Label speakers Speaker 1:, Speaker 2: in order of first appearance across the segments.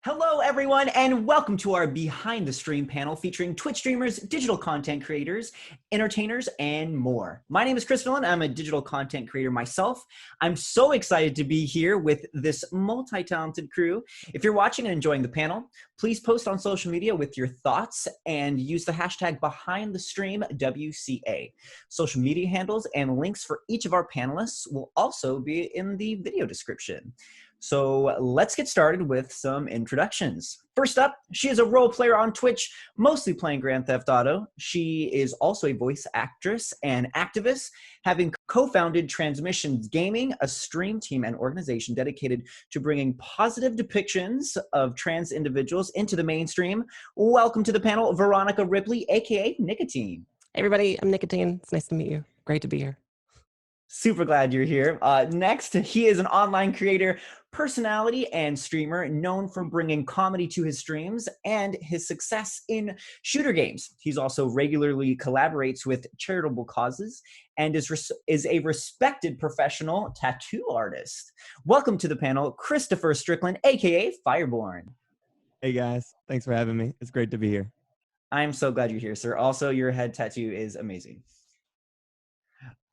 Speaker 1: Hello, everyone, and welcome to our Behind the Stream panel featuring Twitch streamers, digital content creators, entertainers, and more. My name is Chris Villan. I'm a digital content creator myself. I'm so excited to be here with this multi-talented crew. If you're watching and enjoying the panel, please post on social media with your thoughts and use the hashtag BehindTheStreamWCA. Social media handles and links for each of our panelists will also be in the video description. So let's get started with some introductions. First up, she is a role player on Twitch, mostly playing Grand Theft Auto. She is also a voice actress and activist, having co-founded Transmissions Gaming, a stream team and organization dedicated to bringing positive depictions of trans individuals into the mainstream. Welcome to the panel, Veronica Ripley, aka Nicotine.
Speaker 2: Hey everybody, I'm Nicotine. It's nice to meet you. Great to be here.
Speaker 1: Super glad you're here. Next, he is an online creator, personality, and streamer known for bringing comedy to his streams and his success in shooter games. He's also regularly collaborates with charitable causes and is a respected professional tattoo artist. Welcome to the panel, Christopher Strickland, aka FyrBorne.
Speaker 3: Hey guys, thanks for having me. It's great to be here.
Speaker 1: I'm so glad you're here, sir. Also, your head tattoo is amazing.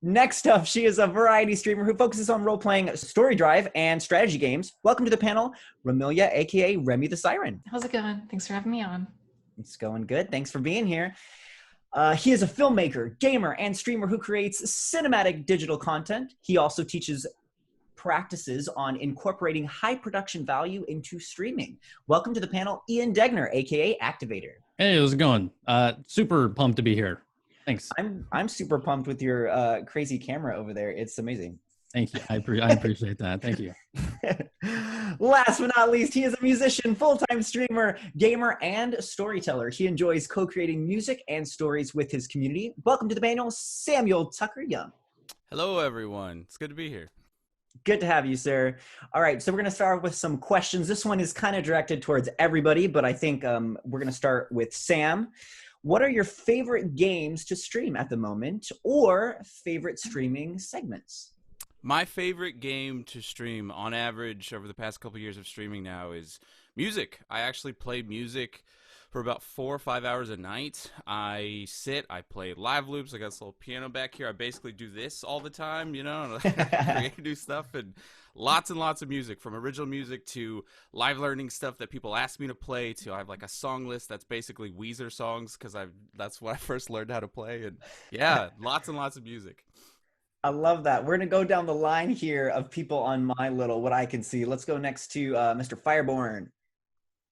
Speaker 1: Next up, she is a variety streamer who focuses on role-playing, story drive, and strategy games. Welcome to the panel, Remilia, aka RemiTheSiren.
Speaker 4: How's it going? Thanks for having me on.
Speaker 1: It's going good. Thanks for being here. He is a filmmaker, gamer, and streamer who creates cinematic digital content. He also teaches practices on incorporating high production value into streaming. Welcome to the panel, Degner, aka Activator.
Speaker 5: Hey, how's it going? Super pumped to be here. Thanks.
Speaker 1: I'm super pumped with your crazy camera over there. It's amazing.
Speaker 5: Thank you. I appreciate that. Thank you.
Speaker 1: Last but not least, he is a musician, full-time streamer, gamer, and storyteller. He enjoys co-creating music and stories with his community. Welcome to the panel, SamuelTuckerYoung.
Speaker 6: Hello, everyone. It's good to be here.
Speaker 1: Good to have you, sir. All right, so we're going to start with some questions. This one is kind of directed towards everybody, but I think we're going to start with Sam. What are your favorite games to stream at the moment, or favorite streaming segments?
Speaker 6: My favorite game to stream on average over the past couple years of streaming now is music. I actually play music for about 4 or 5 hours a night. I play live loops. I got this little piano back here. I basically do this all the time, you know, create new stuff, and lots of music, from original music to live learning stuff that people ask me to play to. I have like a song list that's basically Weezer songs because that's what I first learned how to play. And yeah, lots and lots of music.
Speaker 1: I love that. We're going to go down the line here of people on my little, what I can see. Let's go next to Mr. FyrBorne.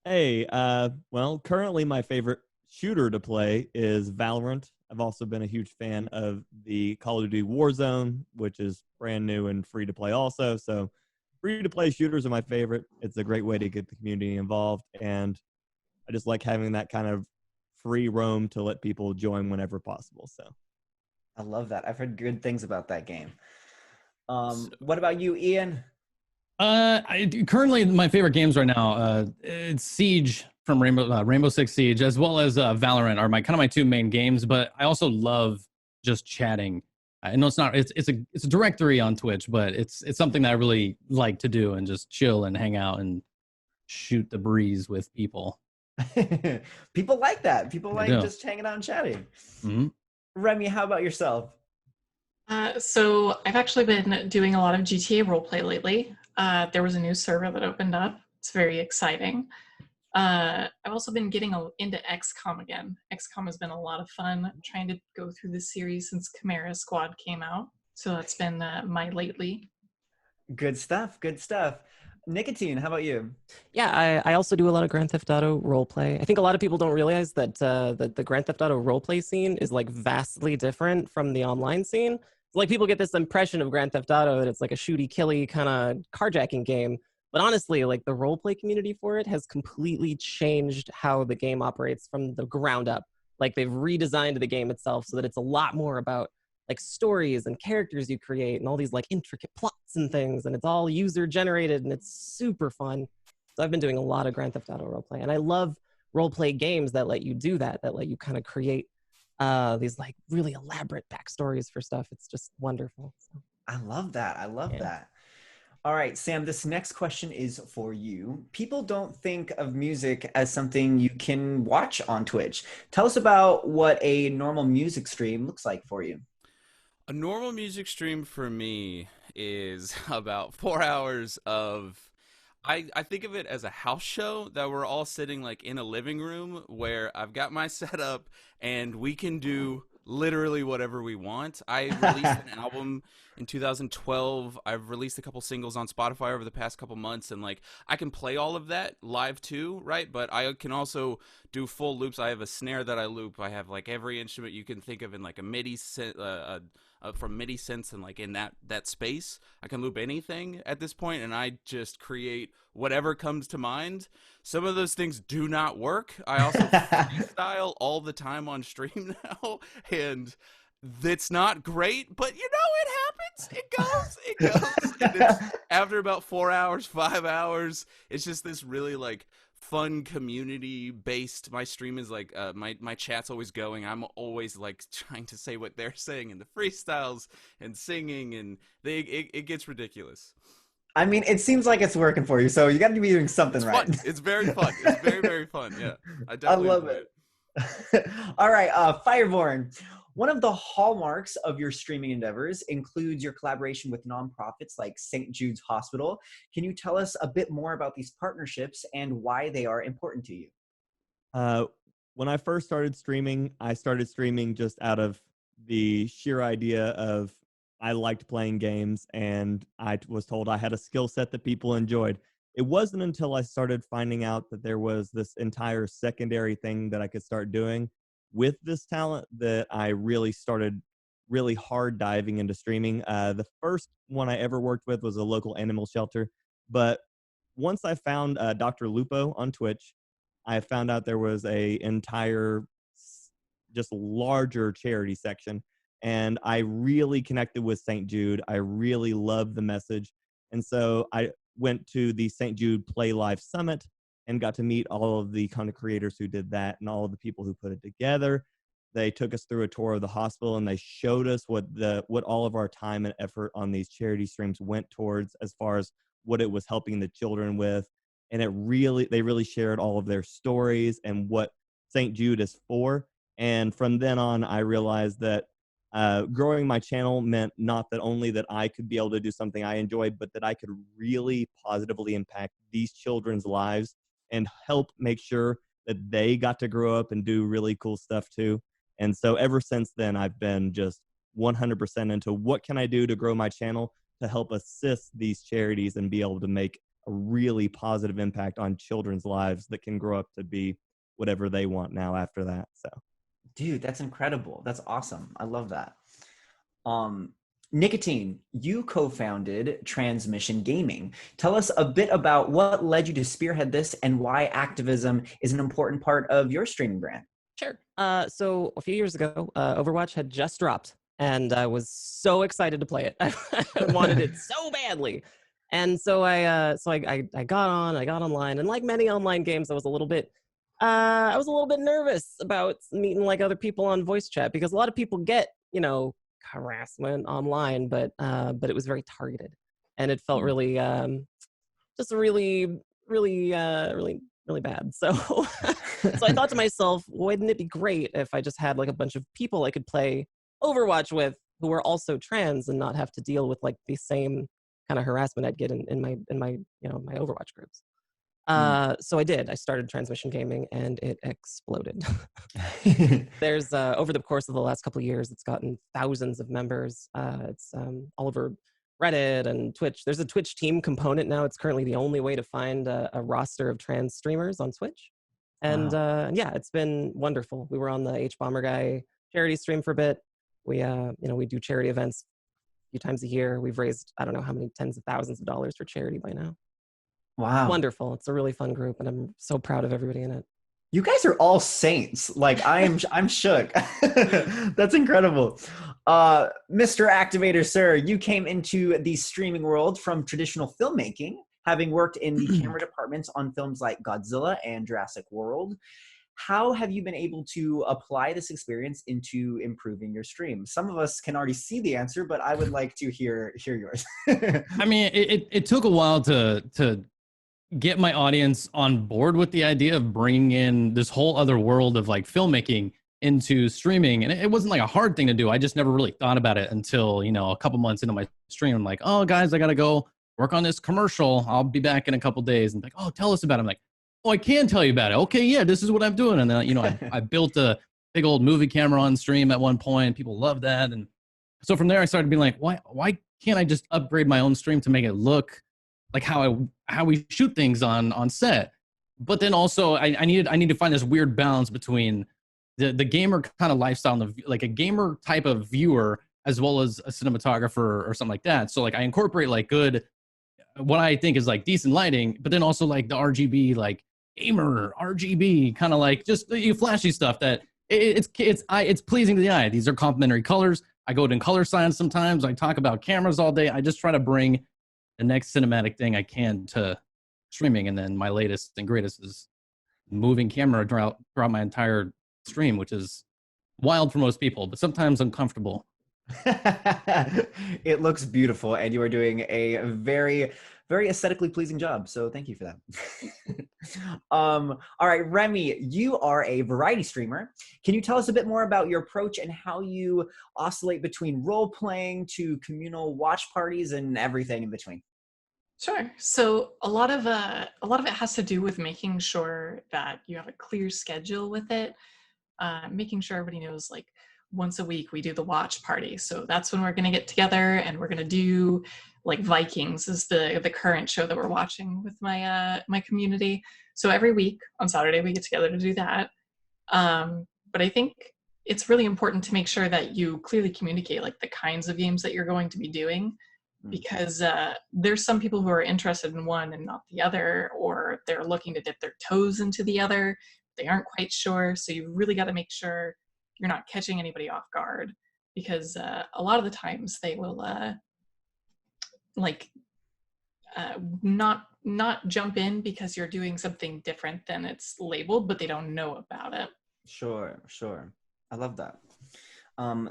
Speaker 3: Hey, well, currently my favorite shooter to play is Valorant. I've also been a huge fan of the Call of Duty Warzone, which is brand new and free to play also. So free to play shooters are my favorite. It's a great way to get the community involved. And I just like having that kind of free roam to let people join whenever possible. So
Speaker 1: I love that. I've heard good things about that game. What about you, Ian?
Speaker 5: Currently, my favorite games right now, it's Siege from Rainbow Six Siege, as well as Valorant are my two main games. But I also love just chatting. I know it's a directory on Twitch, but it's something that I really like to do, and just chill and hang out and shoot the breeze with people.
Speaker 1: People like that. People like just hanging out and chatting.
Speaker 5: Mm-hmm.
Speaker 1: Remy, how about yourself?
Speaker 4: So I've actually been doing a lot of GTA roleplay lately. There was a new server that opened up. It's very exciting. I've also been getting into XCOM again. XCOM has been a lot of fun. I'm trying to go through this series since Chimera Squad came out. So that's been my lately.
Speaker 1: Good stuff. Good stuff. Nicotine, how about you?
Speaker 2: Yeah, I also do a lot of Grand Theft Auto roleplay. I think a lot of people don't realize that that the Grand Theft Auto roleplay scene is like vastly different from the online scene. Like, people get this impression of Grand Theft Auto that it's like a shooty killy kind of carjacking game. But honestly, like, the roleplay community for it has completely changed how the game operates from the ground up. Like, they've redesigned the game itself so that it's a lot more about like stories and characters you create and all these like intricate plots and things, and it's all user generated and it's super fun. So I've been doing a lot of Grand Theft Auto roleplay, and I love roleplay games that let you do that let you kind of create these like really elaborate backstories for stuff. It's just wonderful. So,
Speaker 1: I love that. I love that. All right, Sam, this next question is for you. People don't think of music as something you can watch on Twitch. Tell us about what a normal music stream looks like for you.
Speaker 6: A normal music stream for me is about 4 hours of. I think of it as a house show that we're all sitting like in a living room where I've got my setup and we can do literally whatever we want. I released an album in 2012. I've released a couple singles on Spotify over the past couple months, and like I can play all of that live too, right? But I can also do full loops. I have a snare that I loop. I have like every instrument you can think of in like a MIDI from MIDI synths, and like in that space I can loop anything at this point, and I just create whatever comes to mind. Some of those things do not work. I also freestyle all the time on stream now, and it's not great, but you know, it happens. It goes. And it's, after about 4 hours, 5 hours, it's just this really like fun community based. My stream is like my chat's always going. I'm always like trying to say what they're saying in the freestyles and singing, and it gets ridiculous.
Speaker 1: I mean, it seems like it's working for you, so you got to be doing something
Speaker 6: It's
Speaker 1: right.
Speaker 6: fun. It's very fun. It's very, very fun. Yeah, I definitely
Speaker 1: love
Speaker 6: enjoy
Speaker 1: it. All right, FyrBorne. One of the hallmarks of your streaming endeavors includes your collaboration with nonprofits like St. Jude's Hospital. Can you tell us a bit more about these partnerships and why they are important to you?
Speaker 3: When I first started streaming, I started streaming just out of the sheer idea of I liked playing games, and I was told I had a skill set that people enjoyed. It wasn't until I started finding out that there was this entire secondary thing that I could start doing with this talent that I really started really hard diving into streaming. The first one I ever worked with was a local animal shelter, but once I found Dr. Lupo on Twitch, I found out there was a entire just larger charity section, and I really connected with St. Jude. I really loved the message, and so I went to the St. Jude Play Live Summit and got to meet all of the content creators who did that and all of the people who put it together. They took us through a tour of the hospital, and they showed us what all of our time and effort on these charity streams went towards, as far as what it was helping the children with. And they really shared all of their stories and what St. Jude is for. And from then on, I realized that growing my channel meant not that only that I could be able to do something I enjoyed, but that I could really positively impact these children's lives and help make sure that they got to grow up and do really cool stuff too. And so ever since then, I've been just 100% into what can I do to grow my channel to help assist these charities and be able to make a really positive impact on children's lives that can grow up to be whatever they want now after that. So,
Speaker 1: dude, that's incredible. That's awesome. I love that. Nicotine, you co-founded Transmission Gaming. Tell us a bit about what led you to spearhead this and why activism is an important part of your streaming brand.
Speaker 2: Sure. So a few years ago, Overwatch had just dropped, and I was so excited to play it. I wanted it so badly. And so I got online, and like many online games, I was a little bit nervous about meeting like other people on voice chat, because a lot of people get, harassment online, but it was very targeted, and it felt really just really bad. So so I thought to myself, wouldn't it be great if I just had like a bunch of people I could play Overwatch with who were also trans and not have to deal with like the same kind of harassment I'd get in my my Overwatch groups. So I did. I started Transmission Gaming, and it exploded. There's over the course of the last couple of years, it's gotten thousands of members. It's all over Reddit and Twitch. There's a Twitch team component now. It's currently the only way to find a roster of trans streamers on Twitch. And yeah, it's been wonderful. We were on the H Bomber Guy charity stream for a bit. We we do charity events a few times a year. We've raised, I don't know how many tens of thousands of dollars for charity by now.
Speaker 1: Wow.
Speaker 2: Wonderful. It's a really fun group, and I'm so proud of everybody in it.
Speaker 1: You guys are all saints. Like I'm shook. That's incredible. Mr. Activator, sir, you came into the streaming world from traditional filmmaking, having worked in the camera departments on films like Godzilla and Jurassic World. how have you been able to apply this experience into improving your stream? Some of us can already see the answer, but I would like to hear yours.
Speaker 5: I mean, it took a while to get my audience on board with the idea of bringing in this whole other world of like filmmaking into streaming. And it wasn't like a hard thing to do. I just never really thought about it until, a couple months into my stream. I'm like, oh, guys, I got to go work on this commercial. I'll be back in a couple days. And like, oh, tell us about it. I'm like, oh, I can tell you about it. Okay, yeah, this is what I'm doing. And then, I built a big old movie camera on stream at one point. People love that. And so from there, I started being like, why can't I just upgrade my own stream to make it look like how we shoot things on set? But then also I need to find this weird balance between the gamer kind of lifestyle and like a gamer type of viewer as well as a cinematographer or something like that. So like I incorporate like good, what I think is like decent lighting, but then also like the RGB, like gamer RGB kind of like just flashy stuff that it's pleasing to the eye. These are complementary colors. I go in color science sometimes. I talk about cameras all day. I just try to bring the next cinematic thing I can to streaming. And then my latest and greatest is moving camera throughout my entire stream, which is wild for most people, but sometimes uncomfortable.
Speaker 1: It looks beautiful, and you are doing a very, very aesthetically pleasing job. So thank you for that. All right, Remy, you are a variety streamer. Can you tell us a bit more about your approach and how you oscillate between role playing to communal watch parties and everything in between?
Speaker 4: Sure. So a lot of it has to do with making sure that you have a clear schedule with it, making sure everybody knows like once a week we do the watch party. So that's when we're going to get together and we're going to do like Vikings is the current show that we're watching with my community. So every week on Saturday we get together to do that. But I think it's really important to make sure that you clearly communicate like the kinds of games that you're going to be doing, because there's some people who are interested in one and not the other, or they're looking to dip their toes into the other. They aren't quite sure. So you really got to make sure you're not catching anybody off guard, because a lot of the times they will not jump in because you're doing something different than it's labeled, but they don't know about it.
Speaker 1: Sure. I love that.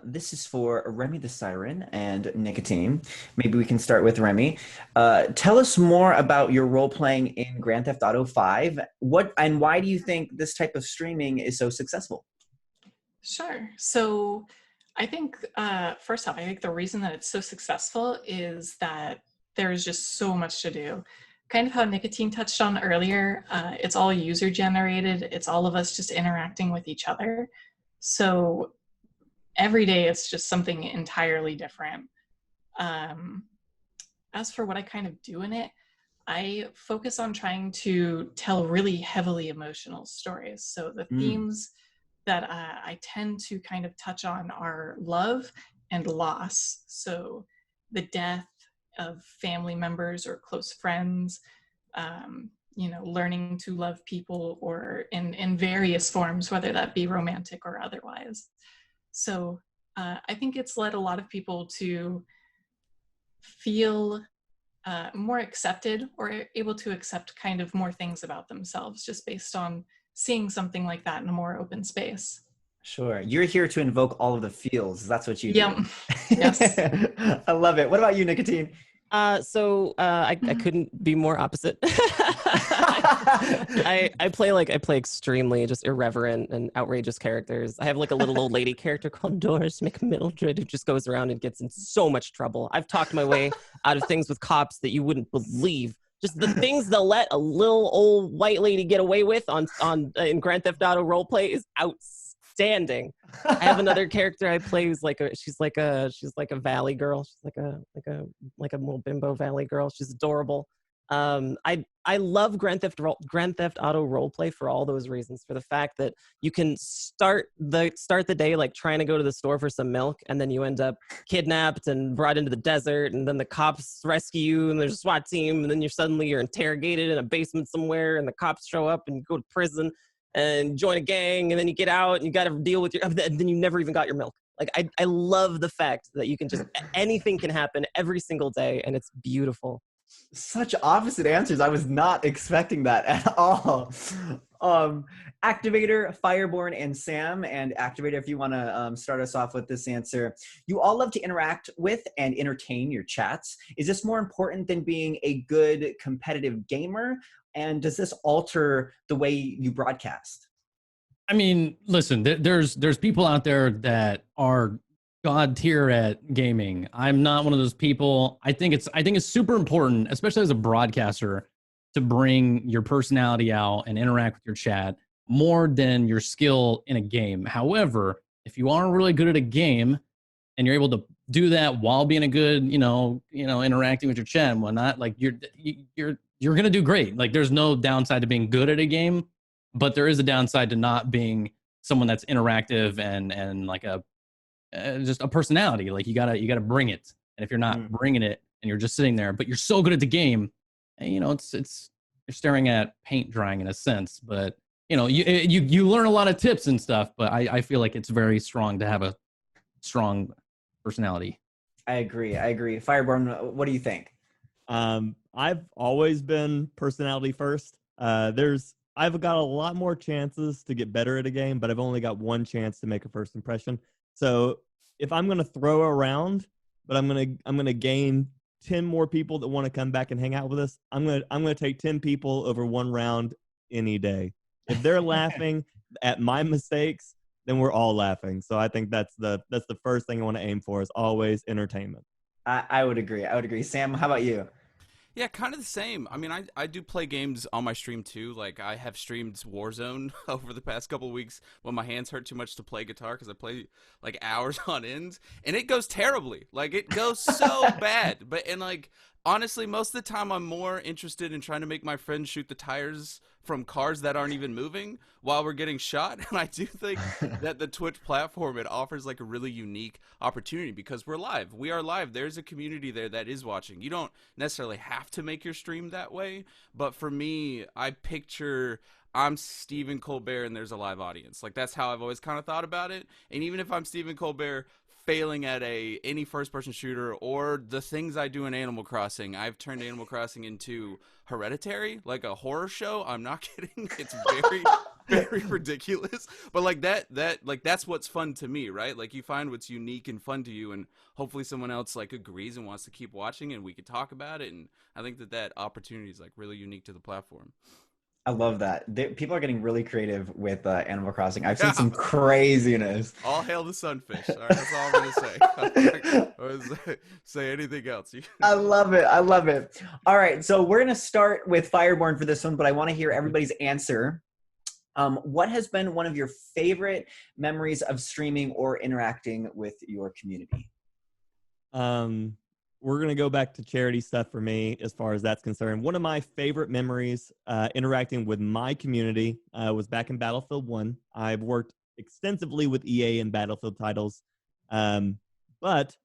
Speaker 1: This is for RemiTheSiren and Nicotine. Maybe we can start with Remy. Tell us more about your role playing in Grand Theft Auto 5. What and why do you think this type of streaming is so successful?
Speaker 4: Sure. So I think, first off, I think the reason that it's so successful is that there's just so much to do. Kind of how Nicotine touched on earlier, it's all user generated. It's all of us just interacting with each other. So every day it's just something entirely different. As for what I kind of do in it, I focus on trying to tell really heavily emotional stories. So the themes that I tend to kind of touch on are love and loss. So the death of family members or close friends, learning to love people or in various forms, whether that be romantic or otherwise. So I think it's led a lot of people to feel more accepted or able to accept kind of more things about themselves just based on seeing something like that in a more open space.
Speaker 1: Sure. You're here to invoke all of the feels. That's what you do.
Speaker 4: Yeah. Yes.
Speaker 1: I love it. What about you, Nicotine?
Speaker 2: I couldn't be more opposite. I play extremely just irreverent and outrageous characters. I have like a little old lady character called Doris McMildred who just goes around and gets in so much trouble. I've talked my way out of things with cops that you wouldn't believe. Just the things they'll let a little old white lady get away with in Grand Theft Auto roleplay is outstanding. I have another character I play who's she's like a valley girl. She's like a little bimbo valley girl. She's adorable. I love Grand Theft Auto roleplay for all those reasons. For the fact that you can start the day like trying to go to the store for some milk, and then you end up kidnapped and brought into the desert, and then the cops rescue you, and there's a SWAT team, and then you're interrogated in a basement somewhere, and the cops show up, and you go to prison and join a gang, and then you get out, and you got to deal with and then you never even got your milk. Like I love the fact that you can just anything can happen every single day, and it's beautiful.
Speaker 1: Such opposite answers. I was not expecting that at all. Activator, FyrBorne, and Sam. And Activator, if you want to start us off with this answer. You all love to interact with and entertain your chats. Is this more important than being a good competitive gamer? And does this alter the way you broadcast?
Speaker 5: I mean, listen, there's people out there that are god tier at gaming. I'm not one of those people. I think it's super important, especially as a broadcaster, to bring your personality out and interact with your chat more than your skill in a game. However, if you are really good at a game and you're able to do that while being a good, interacting with your chat and whatnot, like you're gonna do great. Like there's no downside to being good at a game, but there is a downside to not being someone that's interactive and like just a personality. Like you gotta bring it. And if you're not bringing it and you're just sitting there, but you're so good at the game, and it's you're staring at paint drying in a sense. But you learn a lot of tips and stuff. But I feel like it's very strong to have a strong personality.
Speaker 1: I agree. FyrBorne, what do you think?
Speaker 3: I've always been personality first. I've got a lot more chances to get better at a game, but I've only got one chance to make a first impression. So if I'm going to throw around, but I'm going to gain 10 more people that want to come back and hang out with us, I'm going to take 10 people over one round any day. If they're laughing at my mistakes, then we're all laughing. So I think that's the first thing I want to aim for, is always entertainment.
Speaker 1: I would agree. Sam, how about you?
Speaker 6: Yeah, kind of the same. I mean, I do play games on my stream too. Like, I have streamed Warzone over the past couple of weeks when my hands hurt too much to play guitar, because I play like hours on end, and it goes terribly. Like, it goes so bad. And like, honestly, most of the time I'm more interested in trying to make my friends shoot the tires from cars that aren't even moving while we're getting shot. And I do think that the Twitch platform, it offers like a really unique opportunity, because we're live. We are live. There's a community there that is watching. You don't necessarily have to make your stream that way, but for me, I picture I'm Stephen Colbert and there's a live audience. Like, that's how I've always kind of thought about it. And even if I'm Stephen Colbert failing at any first-person shooter, or the things I do in Animal Crossing, I've turned Animal Crossing into Hereditary, like a horror show. I'm not kidding. It's very, very ridiculous. But like that's what's fun to me, right? Like, you find what's unique and fun to you, and hopefully someone else like agrees and wants to keep watching, and we could talk about it. And I think that opportunity is like really unique to the platform.
Speaker 1: I love that. People are getting really creative with Animal Crossing. I've seen some craziness.
Speaker 6: All hail the sunfish. All right, that's all I'm going to say. I say anything else.
Speaker 1: I love it. All right, so we're going to start with FyrBorne for this one, but I want to hear everybody's answer. What has been one of your favorite memories of streaming or interacting with your community?
Speaker 3: We're going to go back to charity stuff for me as far as that's concerned. One of my favorite memories interacting with my community was back in Battlefield 1. I've worked extensively with EA and Battlefield titles, but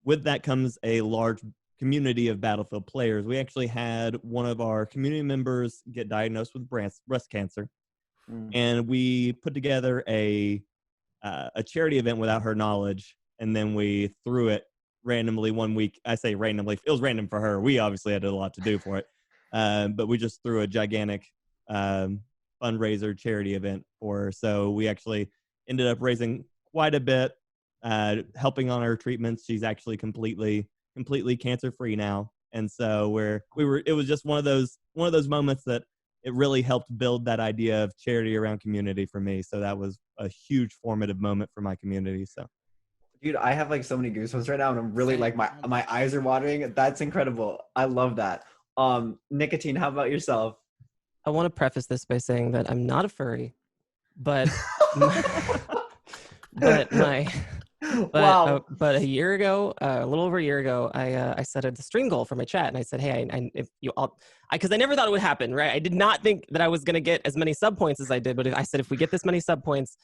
Speaker 3: with that comes a large community of Battlefield players. We actually had one of our community members get diagnosed with breast cancer, and we put together a charity event without her knowledge, and then we threw it randomly one week. I say randomly, it was random for her. We obviously had a lot to do for it, but we just threw a gigantic fundraiser charity event for her. So we actually ended up raising quite a bit, helping on her treatments. She's actually completely cancer free now, and so it was just one of those moments that it really helped build that idea of charity around community for me. So that was a huge formative moment for my community. So.
Speaker 1: Dude, I have like so many goosebumps right now, and I'm really like my eyes are watering. That's incredible. I love that. Nicotine, how about yourself?
Speaker 2: I want to preface this by saying that I'm not a furry, but but a year ago, a little over a year ago, I set a stream goal for my chat, and I said, hey, because I never thought it would happen, right? I did not think that I was gonna get as many sub points as I did, but I said, if we get this many sub points,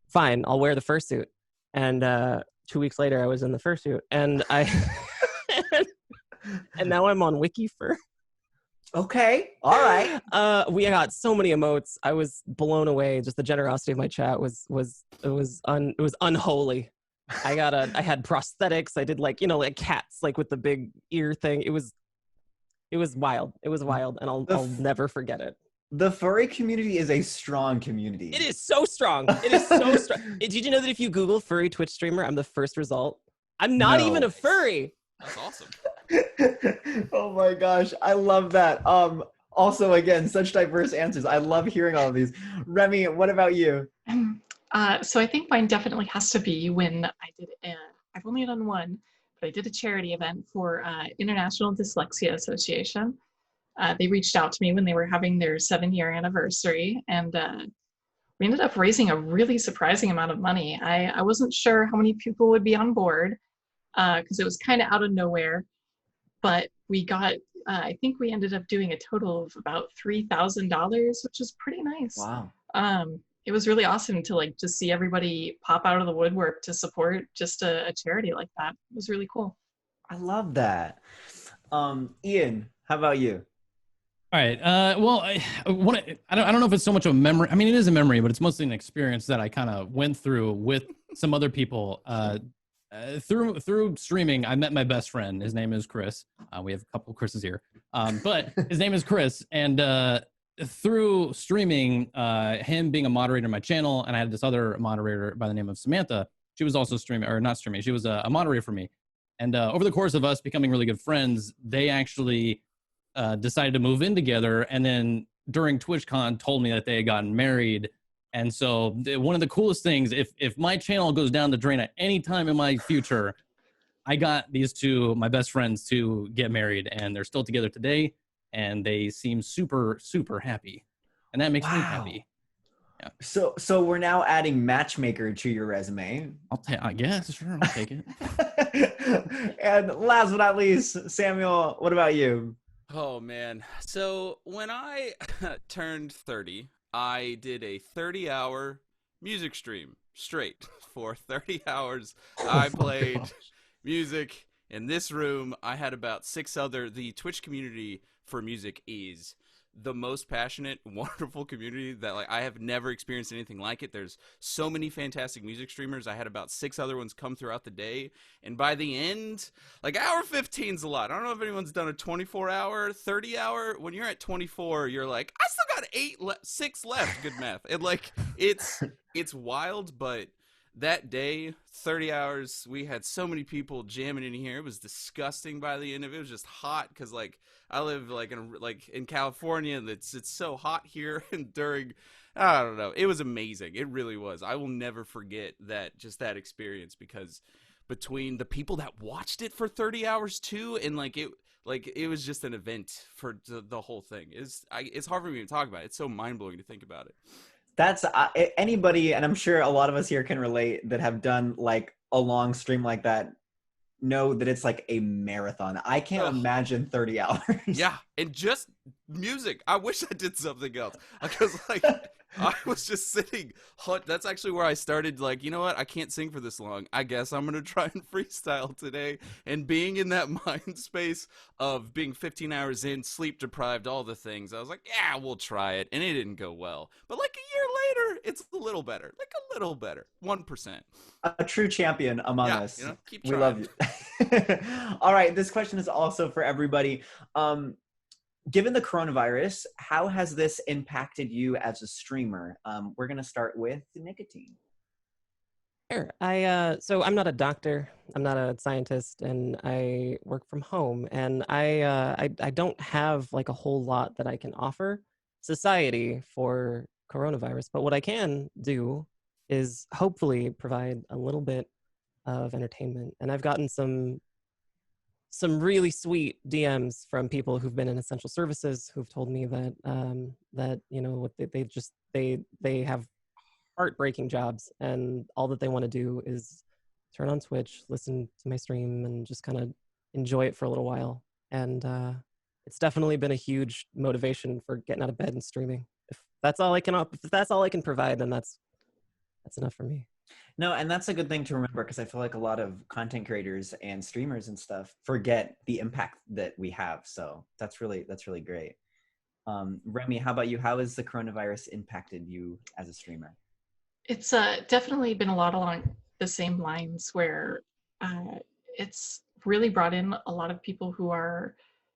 Speaker 2: fine, I'll wear the fursuit. And 2 weeks later, I was in the fursuit, and and now I'm on WikiFur.
Speaker 1: Okay, all right.
Speaker 2: We got so many emotes. I was blown away. Just the generosity of my chat was unholy. I had prosthetics. I did like cats like with the big ear thing. It was wild. It was wild, and I'll never forget it.
Speaker 1: The furry community is a strong community.
Speaker 2: It is so strong. It is so strong. Did you know that if you Google furry Twitch streamer, I'm the first result? I'm not even a furry.
Speaker 6: That's awesome.
Speaker 1: Oh my gosh, I love that. Also, again, such diverse answers. I love hearing all of these. Remy, what about you?
Speaker 4: So I think mine definitely has to be when I did, I've only done one, but I did a charity event for International Dyslexia Association. They reached out to me when they were having their 7-year anniversary, and we ended up raising a really surprising amount of money. I wasn't sure how many people would be on board because it was kind of out of nowhere, but we got, I think we ended up doing a total of about $3,000, which is pretty nice.
Speaker 1: Wow.
Speaker 4: It was really awesome to like just see everybody pop out of the woodwork to support just a charity like that. It was really cool.
Speaker 1: I love that. Ian, how about you?
Speaker 5: All right. Well, I don't know if it's so much of a memory. I mean, it is a memory, but it's mostly an experience that I kind of went through with some other people. Through streaming, I met my best friend. His name is Chris. We have a couple of Chris's here, but his name is Chris. And through streaming, him being a moderator on my channel, and I had this other moderator by the name of Samantha. She was also streaming, or not streaming. She was a moderator for me. And over the course of us becoming really good friends, they actually decided to move in together. And then during TwitchCon, told me that they had gotten married. And so one of the coolest things, if my channel goes down the drain at any time in my future, I got these two, my best friends, to get married, and they're still together today, and they seem super, super happy. And that makes me happy. Yeah.
Speaker 1: So we're now adding matchmaker to your resume.
Speaker 5: I guess, sure, I'll take it.
Speaker 1: And last but not least, Samuel, what about you?
Speaker 6: Oh, man. So when I turned 30, I did a 30-hour music stream straight for 30 hours. I played music in this room. I had about 6 other. The Twitch community for music is the most passionate, wonderful community that like I have never experienced anything like it. There's so many fantastic music streamers. I had about 6 other ones come throughout the day, and by the end, like hour 15's a lot. I don't know if anyone's done a 24-hour, 30-hour. When you're at 24, you're like, I still got 6 left. Good math. And like it's wild, but that day, 30 hours, we had so many people jamming in here. It was disgusting by the end of it. It was just hot because like I live like in California, and it's so hot here. And during, I don't know, it was amazing. It really was. I will never forget that experience, because between the people that watched it for 30 hours too, and it was just an event for the whole thing. It's hard for me to talk about it. It's so mind blowing to think about it.
Speaker 1: That's anybody, and I'm sure a lot of us here can relate, that have done like a long stream like that, know that it's like a marathon. I can't imagine 30 hours.
Speaker 6: Yeah, and just music. I wish I did something else, because like I was just sitting. That's actually where I started. Like, you know what? I can't sing for this long. I guess I'm gonna try and freestyle today. And being in that mind space of being 15 hours in, sleep deprived, all the things, I was like, yeah, we'll try it. And it didn't go well. But like a year later, it's a little better. Like a little better. 1%.
Speaker 1: A true champion among us.
Speaker 6: You know, keep
Speaker 1: we
Speaker 6: trying.
Speaker 1: love you. All right, this question is also for everybody. Given the coronavirus, how has this impacted you as a streamer? We're going to start with Nicotine.
Speaker 2: Sure. So I'm not a doctor, I'm not a scientist, and I work from home, and I don't have like a whole lot that I can offer society for coronavirus. But what I can do is hopefully provide a little bit of entertainment. And I've gotten some really sweet DMs from people who've been in essential services, who've told me that that you know they have heartbreaking jobs, and all that they want to do is turn on Twitch, listen to my stream, and just kind of enjoy it for a little while. And it's definitely been a huge motivation for getting out of bed and streaming. If that's all I can provide, then that's enough for me.
Speaker 1: No, and that's a good thing to remember, because I feel like a lot of content creators and streamers and stuff forget the impact that we have. So that's really great. Remy, how about you? How has the coronavirus impacted you as a streamer?
Speaker 4: It's definitely been a lot along the same lines, where it's really brought in a lot of people who are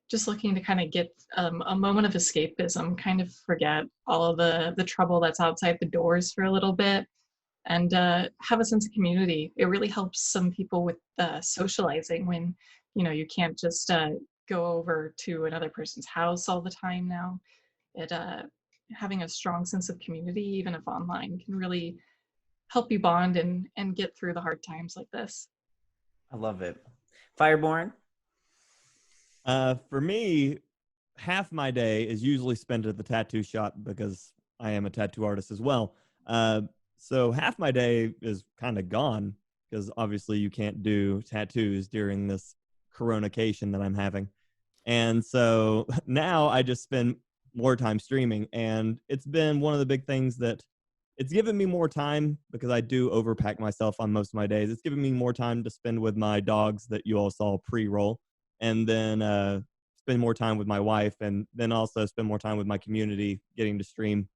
Speaker 4: just looking to kind of get a moment of escapism, kind of forget all of the trouble that's outside the doors for a little bit, and have a sense of community. It really helps some people with socializing when, you can't just go over to another person's house all the time now. It having a strong sense of community, even if online, can really help you bond and get through the hard times like this.
Speaker 1: I love it. FyrBorne?
Speaker 3: For me, half my day is usually spent at the tattoo shop because I am a tattoo artist as well. So half my day is kind of gone because obviously you can't do tattoos during this coronacation that I'm having. And so now I just spend more time streaming, and it's been one of the big things that it's given me more time because I do overpack myself on most of my days. It's given me more time to spend with my dogs that you all saw pre-roll, and then spend more time with my wife, and then also spend more time with my community, getting to stream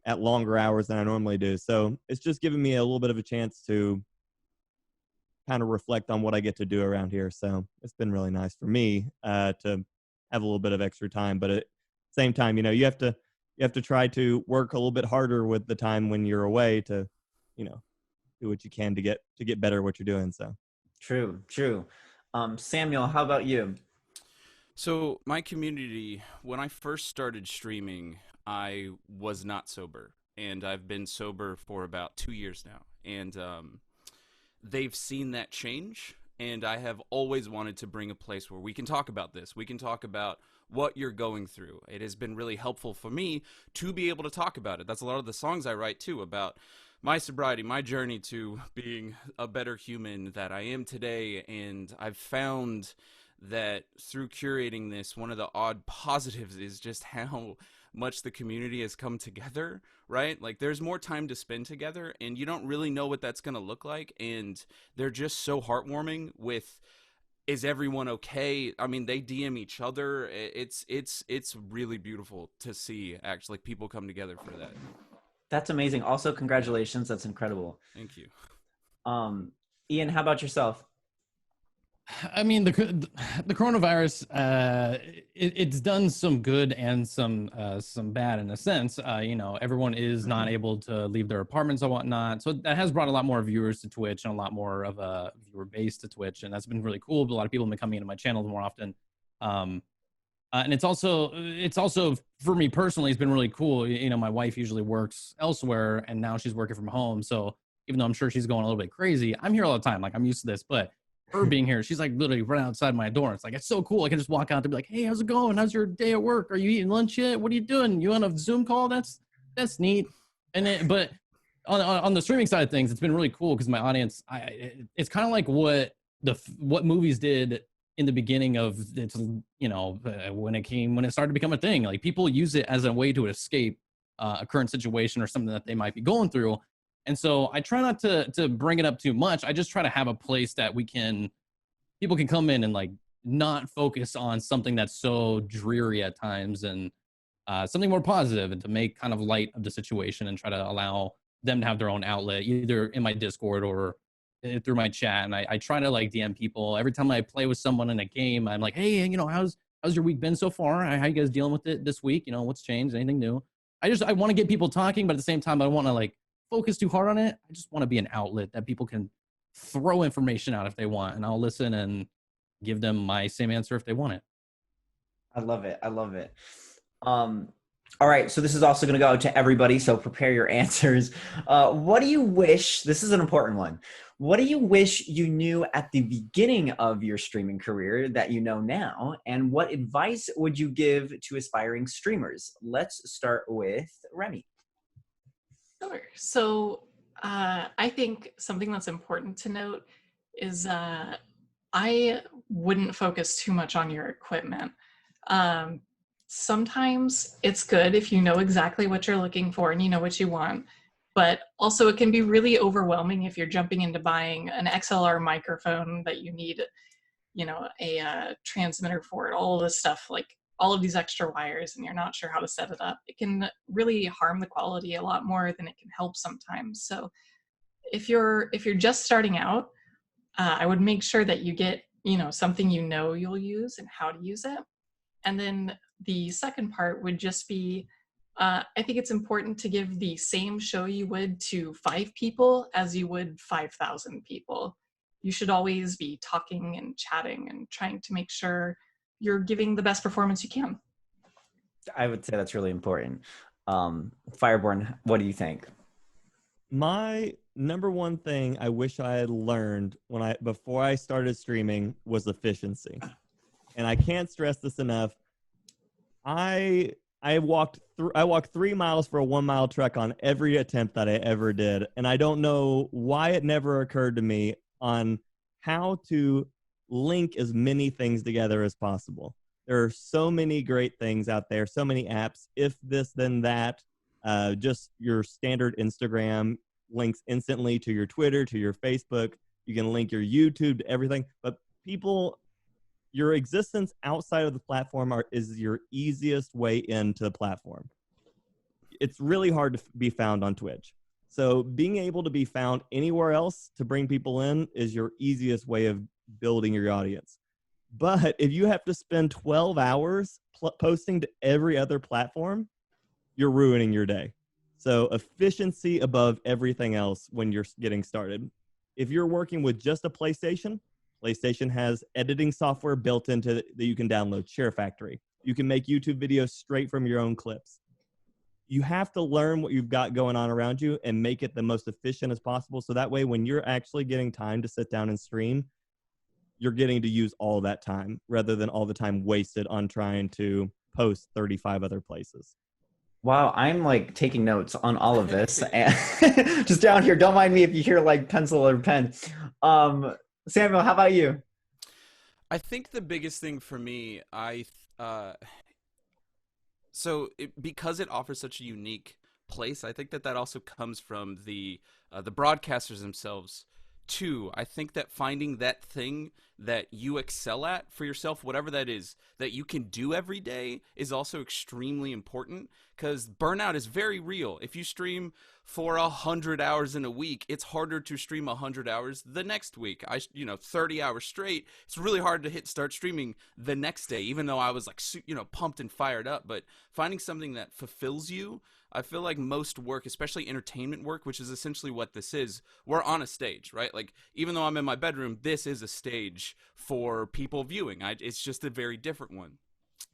Speaker 3: at longer hours than I normally do. So it's just given me a little bit of a chance to kind of reflect on what I get to do around here. So it's been really nice for me to have a little bit of extra time. But at the same time, you have to try to work a little bit harder with the time when you're away to, do what you can to get better at what you're doing. So
Speaker 1: True. Samuel, how about you?
Speaker 6: So my community, when I first started streaming, I was not sober, and I've been sober for about 2 years now, and they've seen that change, and I have always wanted to bring a place where we can talk about this. We can talk about what you're going through. It has been really helpful for me to be able to talk about it. That's a lot of the songs I write too, about my sobriety, my journey to being a better human that I am today, and I've found that through curating this, one of the odd positives is just how much the community has come together, right? Like, there's more time to spend together, and you don't really know what that's going to look like, and they're just so heartwarming with, is everyone okay? I mean, they DM each other. It's really beautiful to see, actually, people come together for that.
Speaker 1: That's amazing. Also, congratulations. That's incredible.
Speaker 6: Thank you.
Speaker 1: Ian, how about yourself?
Speaker 5: I mean, the coronavirus, it's done some good and some bad in a sense. Everyone is not able to leave their apartments and whatnot, so that has brought a lot more viewers to Twitch and a lot more of a viewer base to Twitch, and that's been really cool. But a lot of people have been coming into my channel more often, and it's also for me personally, it's been really cool. My wife usually works elsewhere, and now she's working from home. So even though I'm sure she's going a little bit crazy, I'm here all the time. Like, I'm used to this, but her being here, she's like literally right outside my door. It's like, it's so cool. I can just walk out to be like, hey, how's it going? How's your day at work? Are you eating lunch yet? What are you doing? You on a Zoom call? That's neat. But on the streaming side of things, it's been really cool because my audience, it's kind of like what movies did in the beginning of its, when it started to become a thing. Like, people use it as a way to escape a current situation or something that they might be going through. And so I try not to bring it up too much. I just try to have a place that people can come in and like not focus on something that's so dreary at times, and something more positive, and to make kind of light of the situation and try to allow them to have their own outlet, either in my Discord or through my chat. And I try to like DM people every time I play with someone in a game. I'm like, hey, how's your week been so far? How you guys dealing with it this week? What's changed? Anything new? I want to get people talking, but at the same time, I don't want to like focus too hard on it. I just want to be an outlet that people can throw information out if they want, and I'll listen and give them my same answer if they want it.
Speaker 1: I love it. All right, so this is also going to go to everybody, so prepare your answers. What do you wish, this is an important one, what do you wish you knew at the beginning of your streaming career that you know now, and what advice would you give to aspiring streamers? Let's start with Remy.
Speaker 4: Sure. So I think something that's important to note is I wouldn't focus too much on your equipment. Sometimes it's good if you know exactly what you're looking for and you know what you want, but also it can be really overwhelming if you're jumping into buying an XLR microphone that you need, a transmitter for it, all this stuff, like all of these extra wires, and you're not sure how to set it up. It can really harm the quality a lot more than it can help sometimes. So if you're just starting out, I would make sure that you get, something you'll use and how to use it. And then the second part would just be, I think it's important to give the same show you would to 5 people as you would 5,000 people. You should always be talking and chatting and trying to make sure you're giving the best performance you can.
Speaker 1: I would say that's really important. FyrBorne, what do you think?
Speaker 3: My number one thing I wish I had learned before I started streaming was efficiency. And I can't stress this enough. I walked 3 miles for a 1 mile trek on every attempt that I ever did. And I don't know why it never occurred to me on how to link as many things together as possible. There are so many great things out there, so many apps, if this, then that. Just your standard Instagram links instantly to your Twitter, to your Facebook. You can link your YouTube to everything. But your existence outside of the platform is your easiest way into the platform. It's really hard to be found on Twitch. So being able to be found anywhere else to bring people in is your easiest way of building your audience. But if you have to spend 12 hours posting to every other platform, you're ruining your day. So efficiency above everything else when you're getting started. If you're working with just a PlayStation has editing software built into that you can download, Share Factory. You can make YouTube videos straight from your own clips. You have to learn what you've got going on around you and make it the most efficient as possible. So that way, when you're actually getting time to sit down and stream, you're getting to use all that time rather than all the time wasted on trying to post 35 other places.
Speaker 1: Wow, I'm like taking notes on all of this. And just down here, don't mind me if you hear like pencil or pen. Samuel, how about you?
Speaker 6: I think the biggest thing for me, because it offers such a unique place, I think that also comes from the broadcasters themselves too. I think that finding that thing that you excel at for yourself, whatever that is, that you can do every day, is also extremely important, because burnout is very real. If you stream for 100 hours in a week, it's harder to stream 100 hours the next week. 30 hours straight, it's really hard to hit start streaming the next day, even though I was like, pumped and fired up. But finding something that fulfills you, I feel like most work, especially entertainment work, which is essentially what this is, we're on a stage, right? Like, even though I'm in my bedroom, this is a stage for people viewing. It's just a very different one.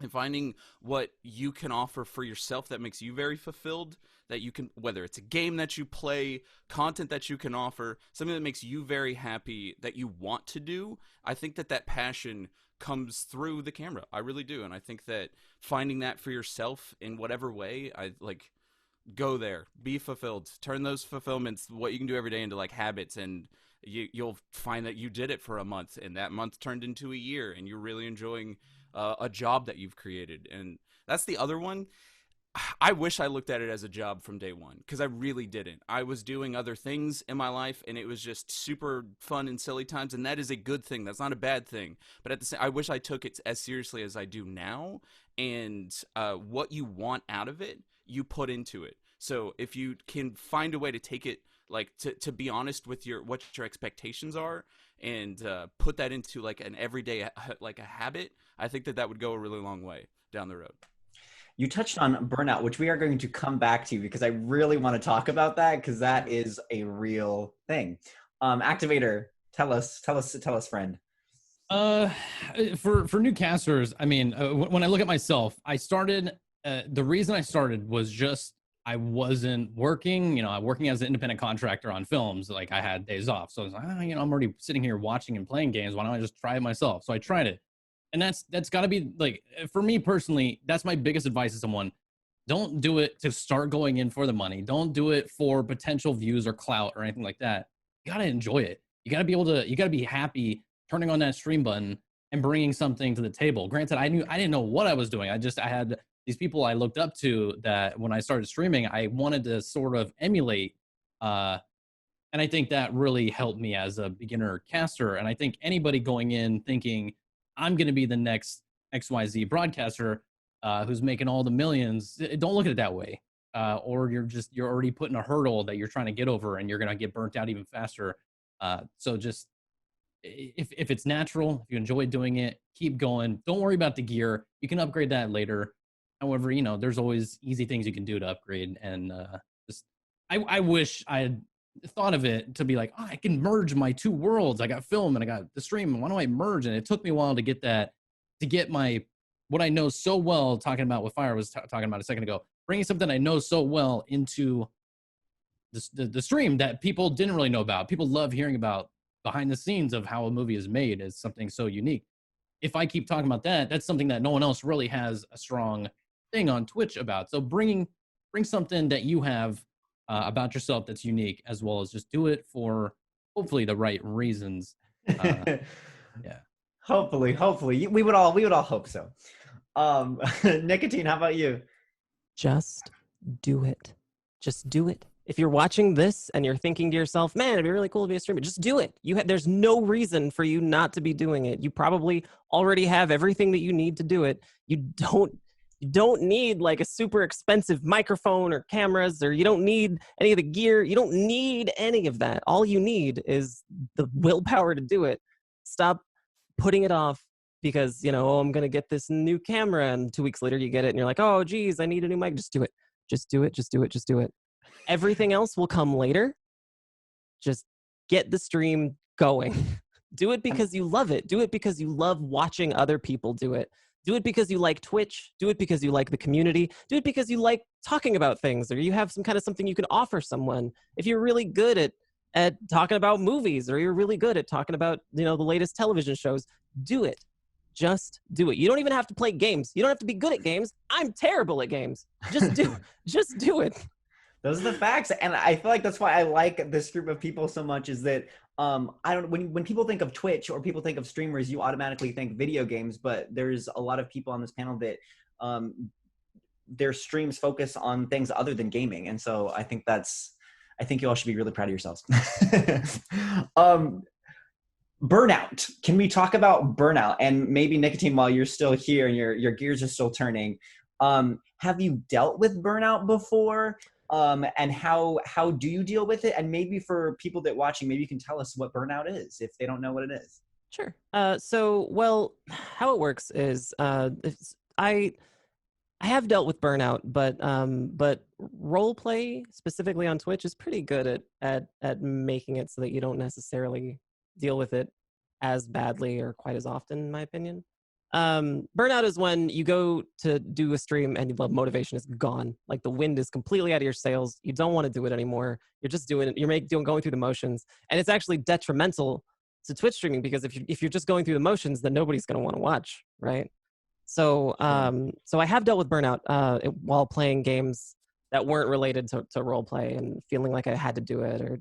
Speaker 6: And finding what you can offer for yourself that makes you very fulfilled, that you can, whether it's a game that you play, content that you can offer, something that makes you very happy, that you want to do, I think that passion comes through the camera. I really do. And I think that finding that for yourself in whatever way, go there, be fulfilled, turn those fulfillments, what you can do every day, into like habits, and you'll find that you did it for a month, and that month turned into a year, and you're really enjoying a job that you've created. And that's the other one. I wish I looked at it as a job from day one, because I really didn't. I was doing other things in my life, and it was just super fun and silly times, and that is a good thing. That's not a bad thing. But at the same, I wish I took it as seriously as I do now, and what you want out of it, you put into it. So if you can find a way to take it, like to be honest with what your expectations are, and put that into like an everyday, like a habit, I think that would go a really long way down the road.
Speaker 1: You touched on burnout, which we are going to come back to, because I really want to talk about that, because that is a real thing. Activator, tell us, friend.
Speaker 5: For new casters, I mean, when I look at myself, I started. The reason I started was just I wasn't working. Working as an independent contractor on films. Like, I had days off, so I was like, I'm already sitting here watching and playing games. Why don't I just try it myself? So I tried it. And that's got to be, like, for me personally, that's my biggest advice to someone. Don't do it to start going in for the money. Don't do it for potential views or clout or anything like that. You got to enjoy it. You got to be happy turning on that stream button and bringing something to the table. Granted, I didn't know what I was doing. I had these people I looked up to that when I started streaming, I wanted to sort of emulate. And I think that really helped me as a beginner caster. And I think anybody going in thinking, I'm going to be the next XYZ broadcaster who's making all the millions, don't look at it that way. Or you're already putting a hurdle that you're trying to get over, and you're going to get burnt out even faster. So just if it's natural, if you enjoy doing it, keep going. Don't worry about the gear. You can upgrade that later. However, you know, there's always easy things you can do to upgrade. And just, I wish I had thought of it to be like, oh, I can merge my two worlds. I got film and I got the stream. Why don't I merge? And it took me a while to get that, to get my, what I know so well, talking about what Fire was talking about a second ago, bringing something I know so well into the stream that people didn't really know about. People love hearing about behind the scenes of how a movie is made as something so unique. If I keep talking about that, that's something that no one else really has a strong thing on Twitch about. So bring something that you have about yourself that's unique, as well as just do it for hopefully the right reasons. Yeah.
Speaker 1: Hopefully, we would all hope so. Nicotine, how about you?
Speaker 2: Just do it. Just do it. If you're watching this and you're thinking to yourself, man, it'd be really cool to be a streamer, just do it. There's no reason for you not to be doing it. You probably already have everything that you need to do it. You don't need like a super expensive microphone or cameras, or you don't need any of the gear. You don't need any of that. All you need is the willpower to do it. Stop putting it off because, oh, I'm going to get this new camera, and 2 weeks later you get it and you're like, oh, geez, I need a new mic. Just do it. Just do it. Just do it. Just do it. Everything else will come later. Just get the stream going. Do it because you love it. Do it because you love watching other people do it. Do it because you like Twitch. Do it because you like the community. Do it because you like talking about things, or you have some kind of something you can offer someone. If you're really good at talking about movies, or you're really good at talking about, the latest television shows, do it. Just do it. You don't even have to play games. You don't have to be good at games. I'm terrible at games. Just do it.
Speaker 1: Those are the facts, and I feel like that's why I like this group of people so much. Is that when people think of Twitch or people think of streamers, you automatically think video games. But there's a lot of people on this panel that their streams focus on things other than gaming, and so I think you all should be really proud of yourselves. Burnout. Can we talk about Burnout? And maybe Nicotine, while you're still here and your gears are still turning, have you dealt with Burnout before? And how do you deal with it? And maybe for people that watching, maybe you can tell us what Burnout is if they don't know what it is.
Speaker 2: Sure. Well, how it works is I have dealt with Burnout, but Roleplay specifically on Twitch is pretty good at making it so that you don't necessarily deal with it as badly or quite as often, in my opinion. Burnout is when you go to do a stream and the motivation is gone. Like the wind is completely out of your sails. You don't want to do it anymore. You're just doing it. You're going through the motions, and it's actually detrimental to Twitch streaming, because if you're just going through the motions, then nobody's going to want to watch, right? So so I have dealt with Burnout while playing games that weren't related to roleplay and feeling like I had to do it